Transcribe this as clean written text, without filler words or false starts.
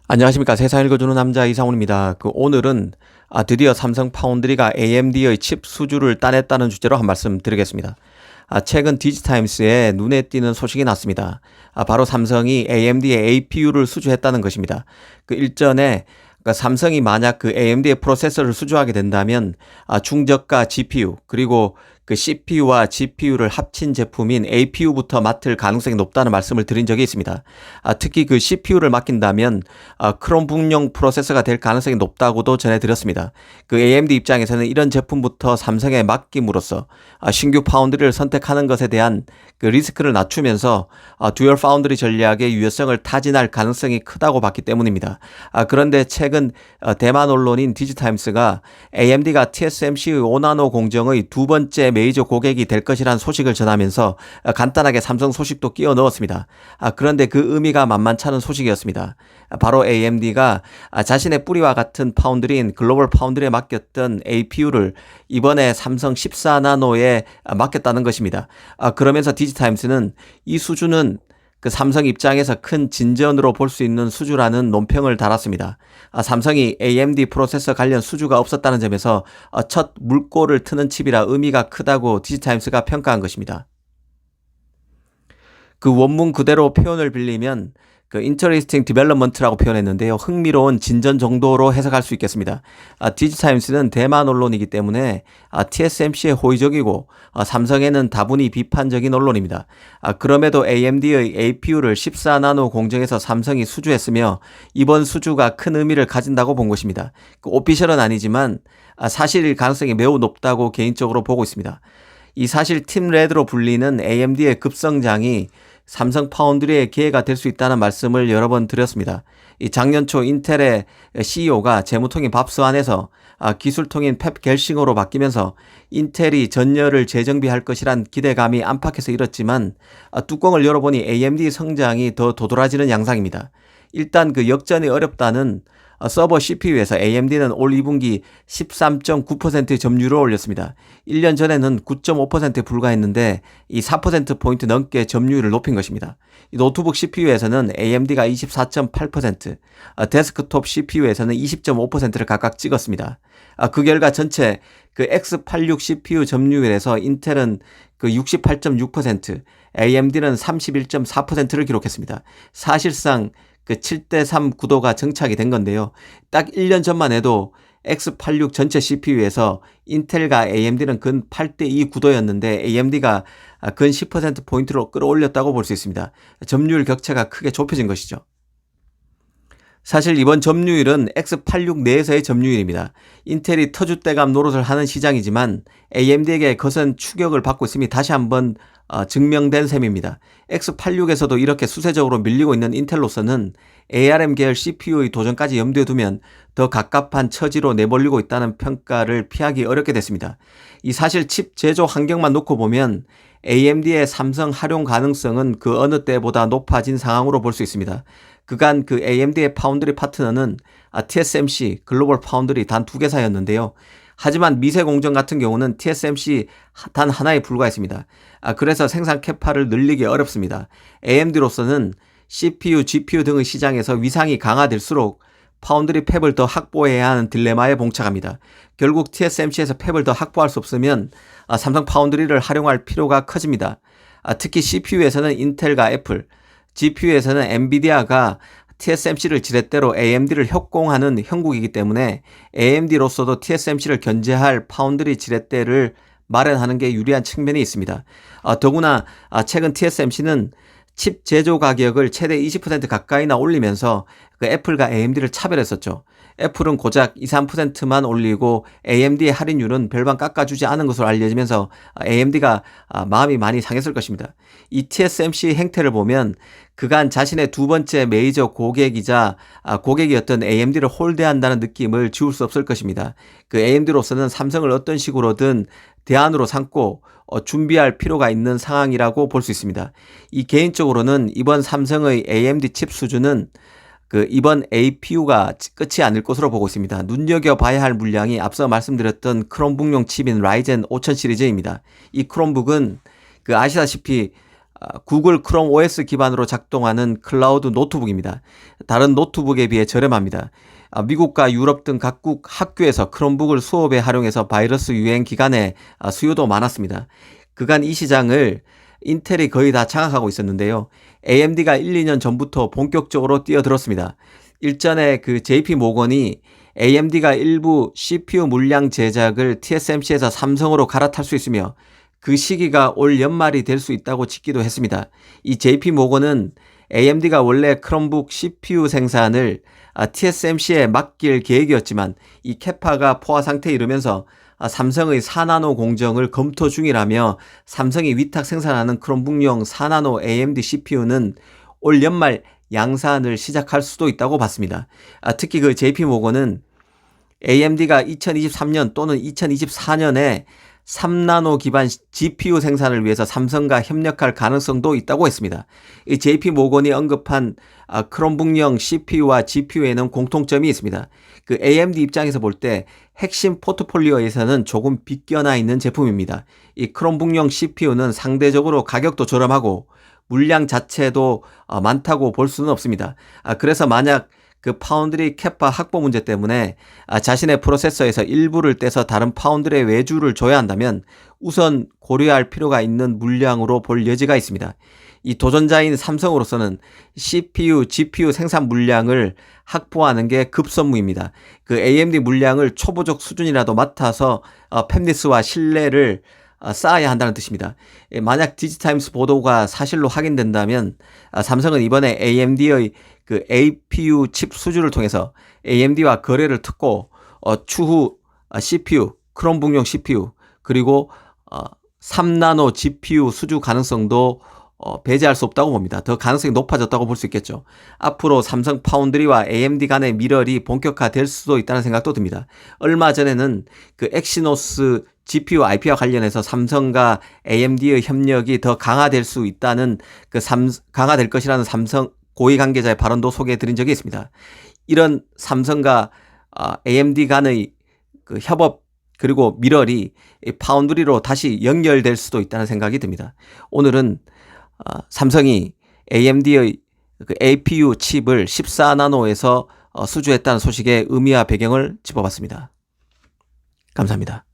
안녕하십니까. 세상 읽어주는 남자 이상훈입니다. 오늘은 드디어 삼성 파운드리가 AMD의 칩 수주를 따냈다는 주제로 한 말씀 드리겠습니다. 최근 디지타임스에 눈에 띄는 소식이 났습니다. 바로 삼성이 AMD의 APU를 수주했다는 것입니다. 일전에 삼성이 만약 AMD의 프로세서를 수주하게 된다면 중저가 GPU 그리고 CPU와 GPU를 합친 제품인 APU부터 맡을 가능성이 높다는 말씀을 드린 적이 있습니다. 특히 CPU를 맡긴다면 크롬북용 프로세서가 될 가능성이 높다고도 전해드렸습니다. AMD 입장에서는 이런 제품부터 삼성에 맡김으로써 신규 파운드리를 선택하는 것에 대한 리스크를 낮추면서 듀얼 파운드리 전략의 유효성을 타진할 가능성이 크다고 봤기 때문입니다. 그런데 최근 대만 언론인 디지타임스가 AMD가 TSMC의 5나노 공정의 두 번째 메이저 고객이 될 것이라는 소식을 전하면서 간단하게 삼성 소식도 끼워 넣었습니다. 그런데 그 의미가 만만찮은 소식이었습니다. 바로 AMD가 자신의 뿌리와 같은 파운드리인 글로벌 파운드리에 맡겼던 APU를 이번에 삼성 14나노에 맡겼다는 것입니다. 그러면서 디지타임스는 이 수주는 삼성 입장에서 큰 진전으로 볼 수 있는 수주라는 논평을 달았습니다. 삼성이 AMD 프로세서 관련 수주가 없었다는 점에서 첫 물꼬를 트는 칩이라 의미가 크다고 디지타임스가 평가한 것입니다. 원문 그대로 표현을 빌리면 interesting development라고 표현했는데요. 흥미로운 진전 정도로 해석할 수 있겠습니다. 디지타임스는 대만 언론이기 때문에 TSMC에 호의적이고 삼성에는 다분히 비판적인 언론입니다. 그럼에도 AMD의 APU를 14나노 공정에서 삼성이 수주했으며 이번 수주가 큰 의미를 가진다고 본 것입니다. 오피셜은 아니지만 사실일 가능성이 매우 높다고 개인적으로 보고 있습니다. 이 사실 팀 레드로 불리는 AMD의 급성장이 삼성 파운드리의 기회가 될 수 있다는 말씀을 여러 번 드렸습니다. 작년 초 인텔의 CEO가 재무통인 밥스완에서 기술통인 펩 겔싱어로 바뀌면서 인텔이 전열을 재정비할 것이란 기대감이 안팎에서 일었지만 뚜껑을 열어보니 AMD 성장이 더 도드라지는 양상입니다. 일단 역전이 어렵다는 서버 CPU에서 AMD는 올 2분기 13.9% 점유율을 올렸습니다. 1년 전에는 9.5%에 불과했는데 이 4%포인트 넘게 점유율을 높인 것입니다. 노트북 CPU에서는 AMD가 24.8%, 데스크톱 CPU에서는 20.5%를 각각 찍었습니다. 그 결과 전체 X86 CPU 점유율에서 인텔은 68.6%, AMD는 31.4%를 기록했습니다. 사실상 7대3 구도가 정착이 된 건데요. 딱 1년 전만 해도 X86 전체 CPU에서 인텔과 AMD는 근 8대2 구도였는데 AMD가 근 10%포인트로 끌어올렸다고 볼 수 있습니다. 점유율 격차가 크게 좁혀진 것이죠. 사실 이번 점유율은 X86 내에서의 점유율입니다. 인텔이 터줏대감 노릇을 하는 시장이지만 AMD에게 거센 추격을 받고 있음이 다시 한번 증명된 셈입니다. X86에서도 이렇게 수세적으로 밀리고 있는 인텔로서는 ARM 계열 CPU의 도전까지 염두에 두면 더 갑갑한 처지로 내몰리고 있다는 평가를 피하기 어렵게 됐습니다. 이 사실 칩 제조 환경만 놓고 보면 AMD의 삼성 활용 가능성은 그 어느 때보다 높아진 상황으로 볼 수 있습니다. 그간 AMD의 파운드리 파트너는 TSMC, 글로벌 파운드리 단 두 개사였는데요. 하지만 미세 공정 같은 경우는 TSMC 단 하나에 불과했습니다. 그래서 생산 캐파를 늘리기 어렵습니다. AMD로서는 CPU, GPU 등의 시장에서 위상이 강화될수록 파운드리 팹을 더 확보해야 하는 딜레마에 봉착합니다. 결국 TSMC에서 팹을 더 확보할 수 없으면 삼성 파운드리를 활용할 필요가 커집니다. 특히 CPU에서는 인텔과 애플, GPU에서는 엔비디아가 TSMC를 지렛대로 AMD를 협공하는 형국이기 때문에 AMD로서도 TSMC를 견제할 파운드리 지렛대를 마련하는 게 유리한 측면이 있습니다. 더구나 최근 TSMC는 칩 제조 가격을 최대 20% 가까이나 올리면서 애플과 AMD를 차별했었죠. 애플은 고작 2, 3%만 올리고 AMD의 할인율은 별반 깎아주지 않은 것으로 알려지면서 AMD가 마음이 많이 상했을 것입니다. 이 TSMC 행태를 보면 그간 자신의 두 번째 메이저 고객이자 고객이었던 AMD를 홀대한다는 느낌을 지울 수 없을 것입니다. AMD로서는 삼성을 어떤 식으로든 대안으로 삼고 준비할 필요가 있는 상황이라고 볼 수 있습니다. 이 개인적으로는 이번 삼성의 AMD 칩 수주는 이번 APU가 끝이 아닐 것으로 보고 있습니다. 눈여겨봐야 할 물량이 앞서 말씀드렸던 크롬북용 칩인 라이젠 5000 시리즈입니다. 이 크롬북은 아시다시피 구글 크롬 OS 기반으로 작동하는 클라우드 노트북입니다. 다른 노트북에 비해 저렴합니다. 미국과 유럽 등 각국 학교에서 크롬북을 수업에 활용해서 바이러스 유행 기간에 수요도 많았습니다. 그간 이 시장을 인텔이 거의 다 장악하고 있었는데요. AMD가 1, 2년 전부터 본격적으로 뛰어들었습니다. 일전에 그 JP 모건이 AMD가 일부 CPU 물량 제작을 TSMC에서 삼성으로 갈아탈 수 있으며 그 시기가 올 연말이 될 수 있다고 짓기도 했습니다. 이 JP 모건은 AMD가 원래 크롬북 CPU 생산을 TSMC에 맡길 계획이었지만 이 캐파가 포화 상태에 이르면서 삼성의 4나노 공정을 검토 중이라며 삼성이 위탁 생산하는 크롬북용 4나노 AMD CPU는 올 연말 양산을 시작할 수도 있다고 봤습니다. 특히 그 JP모건은 AMD가 2023년 또는 2024년에 3나노 기반 GPU 생산을 위해서 삼성과 협력할 가능성도 있다고 했습니다. 이 JP모건이 언급한 크롬북용 CPU와 GPU에는 공통점이 있습니다. 그 AMD 입장에서 볼 때 핵심 포트폴리오에서는 조금 빗겨나 있는 제품입니다. 이 크롬북용 CPU는 상대적으로 가격도 저렴하고 물량 자체도 많다고 볼 수는 없습니다. 그래서 만약 그 파운드리 캐파 확보 문제 때문에 자신의 프로세서에서 일부를 떼서 다른 파운드리에 외주를 줘야 한다면 우선 고려할 필요가 있는 물량으로 볼 여지가 있습니다. 이 도전자인 삼성으로서는 CPU, GPU 생산 물량을 확보하는 게 급선무입니다. 그 AMD 물량을 초보적 수준이라도 맡아서 팹리스와 신뢰를 쌓아야 한다는 뜻입니다. 만약 디지타임스 보도가 사실로 확인된다면 삼성은 이번에 AMD의 그 APU 칩 수주를 통해서 AMD와 거래를 특고 추후 CPU, 크롬북용 CPU 그리고 3나노 GPU 수주 가능성도 배제할 수 없다고 봅니다. 더 가능성이 높아졌다고 볼 수 있겠죠. 앞으로 삼성 파운드리와 AMD 간의 밀월이 본격화될 수도 있다는 생각도 듭니다. 얼마 전에는 그 엑시노스 GPU IP와 관련해서 삼성과 AMD의 협력이 더 강화될 수 있다는 강화될 것이라는 삼성 고위 관계자의 발언도 소개해 드린 적이 있습니다. 이런 삼성과 AMD 간의 그 협업 그리고 밀월이 파운드리로 다시 연결될 수도 있다는 생각이 듭니다. 오늘은 삼성이 AMD의 그 APU 칩을 14나노에서 수주했다는 소식의 의미와 배경을 짚어봤습니다. 감사합니다.